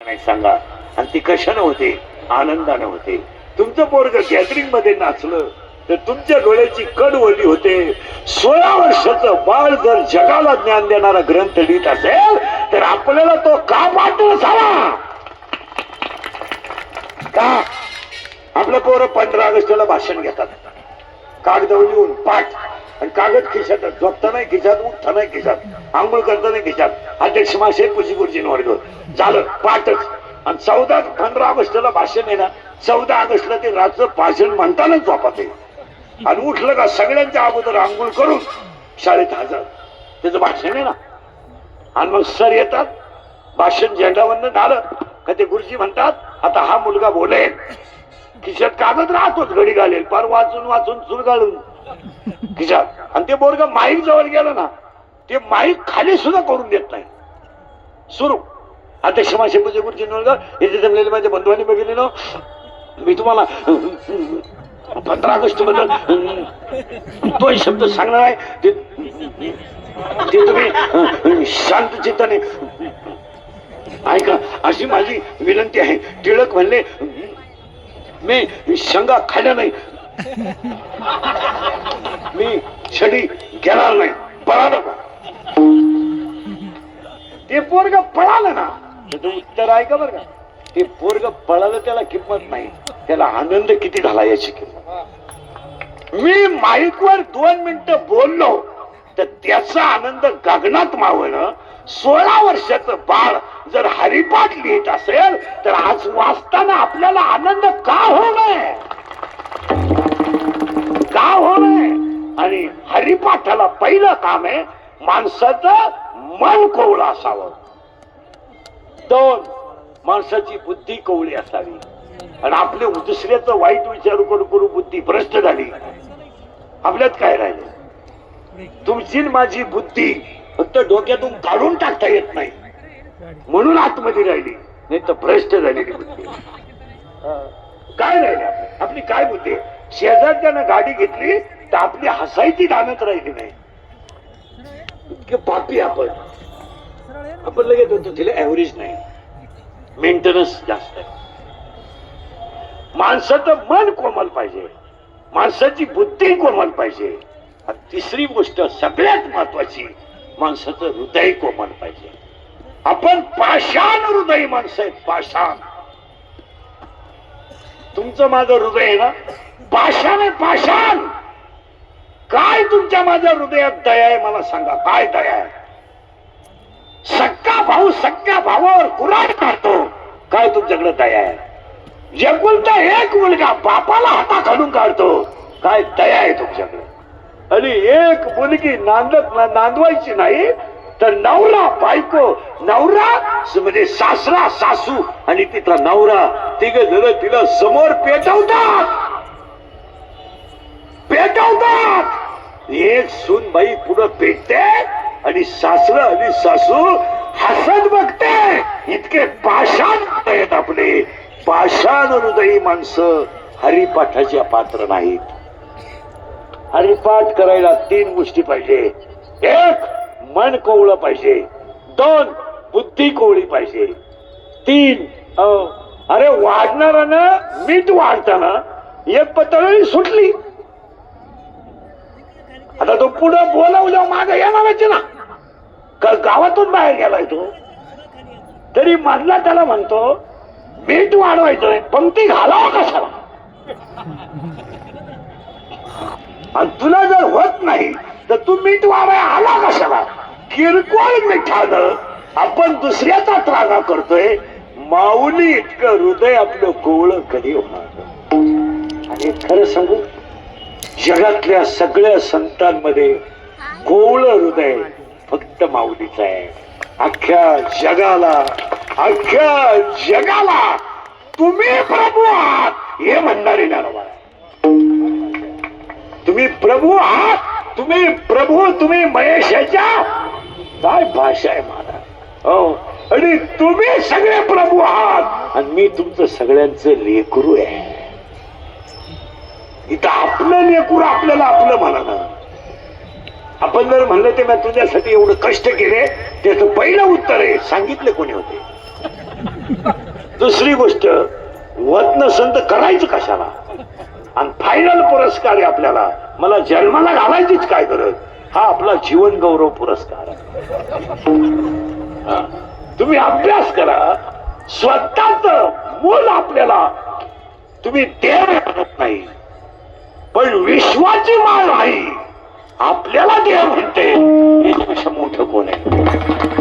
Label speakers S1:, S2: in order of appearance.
S1: नाही सांगा? आणि ती कशाने होते? आनंदाने होते. तुमचं पोरग गॅदरिंग मध्ये नाचलं तर तुमच्या डोळ्याची कड ओली होते. 16 वर्षाचं बाळ जर जगाला ज्ञान देणारा ग्रंथ लिहित असेल तर आपल्याला तो का पाठ नसावा? का? आपलं पोरं 15 ऑगस्टला भाषण घेतात, कागदावर लिहून पाठ, आणि कागद खिशात, झोपता नाही खिशात, उठता नाही खिशात, आंघोळ करता नाही खिशात, अध्यक्ष मासे पुजी गुरुजी वर्ग झालं पाठच. आणि 15 ऑगस्टला भाषण आहे ना, 14 ऑगस्टला ते राजचं भाषण म्हणतानाच झोपात आहे. आणि उठलं का सगळ्यांच्या अगोदर आंघोळ करून शाळेत हजर, त्याचं भाषण आहे ना. आणि मग सर येतात, भाषण झेंडावरनं झालं का ते गुरुजी म्हणतात आता हा मुलगा बोलेल. खिशात कागद राहतोच, घडी घालेल, पार वाचून वाचून चुरगाळून खिशात. आणि ते बोरग माईक जवळ गेलं ना, ते माईक खाली सुद्धा करून देत नाही. सुरू अध्यक्ष मासे पूजे गुरुजी वर्ग इथे जमलेले माझ्या बंधूंनी बघितले ना, मी तुम्हाला 15 ऑगस्ट बद्दल तो शब्द सांगणार आहे, ते तुम्ही शांत चित्ताने ऐका अशी माझी विनंती आहे. टिळक म्हणले मी शंगा खाल्ल्या नाही, मी छडी घेणार नाही, पळालं का? ते पोरग पळालं ना, त्याचं उत्तर आहे का बरं का? ते पोरग पळालं त्याला किंमत नाही, त्याला आनंद किती झाला याची किंमत. मी माईकवर 2 मिनिटं बोललो तर त्याचा आनंद गगनात मावळणं. 16 वर्षाचं बाळ जर हरिपाठ लिहित असेल तर आज वाचताना आपल्याला आनंद का होऊ नये? का होऊ नये? आणि हरिपाठाला पहिलं काम आहे माणसाचं मन कोवळं असावं. 2 माणसाची बुद्धी कोवळी असावी. आणि आपले दुसऱ्याचं वाईट विचारू करू बुद्धी भ्रष्ट झाली. आपल्यात काय राहिले? तुमची माझी बुद्धी फक्त डोक्यातून काढून टाकता येत नाही म्हणून आतमध्ये राहिली, नाही तर भ्रष्ट झालेली बुद्धी. काय राहिले आपली काय बुद्धी? शेजारच्यानं गाडी घेतली तर आपली हसायची दानत राहिली नाही. इतके पापी आपण लगेच होतो. तिला ऍव्हरेज नाही, मेंटेनन्स जास्त आहे. माणसाचं मन कोमल पाहिजे, माणसाची बुद्धी कोमल पाहिजे. आणि तिसरी गोष्ट सगळ्यात महत्वाची, माणसाचं हृदय कोमल पाहिजे. आपण पाषाण हृदय माणसं आहेत, पाषाण. तुमचं माझं हृदय आहे ना पाषाण आहे, पाषाण. काय तुमच्या माझ्या हृदयात दया आहे मला सांगा? काय दया आहे? सक्का भाऊ सक्का भावावर कुऱ्हाड काढतो, काय तुमच्याकडे दया आहे? एकुलता एक मुलगा बापाला हाता घालून काढतो, काय दया आहे तुमच्याकडे? आणि एक मुलगी नांदवायची नाही तर नवरा बायको, नवरा म्हणजे सासरा सासू आणि तिथला नवरा, तिघ जण तिला समोर पेटवतात. एक सून बाई पुढं पेटते आणि सासरा आणि सासू हसत बघते. इतके पाषाण आहेत आपले. पाषाण हृदयी माणसं हरिपाठाच्या पात्र नाहीत. हरिपाठ करायला 3 गोष्टी पाहिजे. 1 मन कोवळं पाहिजे, 2 बुद्धी कोवळी पाहिजे, 3 अरे वाढणारानं मीठ वाढताना एक पतळी सुटली. आता तो पुढं बोलावलं मागं येणारच ना, गावातून बाहेर गेलाय तो, तरी मधला त्याला म्हणतो मीठ वाढवायचं, पंक्ती घालावं कशाला? आणि तुला जर होत नाही तर तू मीठ वाढवाय आला कशाला? किरकोळ मिठानं आपण दुसऱ्याचा त्रागा करतोय. माऊली इतकं हृदय आपलं कोवळं कधी होणार? आणि खरं सांगू, जगातल्या सगळ्या संतांमध्ये कोवळं हृदय फक्त माऊलीचं आहे. अख्ख्या जगाला तुम्ही प्रभू आहात हे म्हणणारे नारवा. तुम्ही प्रभू आहात, तुम्ही प्रभू, तुम्ही महेशाच्या, काय भाषा आहे माझा. हो, आणि तुम्ही सगळे प्रभू आहात आणि मी तुमचं सगळ्यांचं लेकरू आहे. इथं आपलं लेकरू आपल्याला आपलं म्हणा ना. आपण जर म्हणलं ते मी तुझ्यासाठी एवढं कष्ट केले, त्याचं पहिलं उत्तर आहे सांगितलं कोणी होते? दुसरी गोष्ट, होत नसेल तर करायचं कशाला? आणि फायनल पुरस्कार आहे आपल्याला, मला जन्माला घालायचीच काय गरज, हा आपला जीवन गौरव पुरस्कार आहे. तुम्ही अभ्यास करा, स्वतःच मूल आपल्याला, तुम्ही देव म्हणत नाही पण विश्वाची माळ नाही आपल्याला देव म्हणते, याच्यापेक्षा मोठं कोण आहे?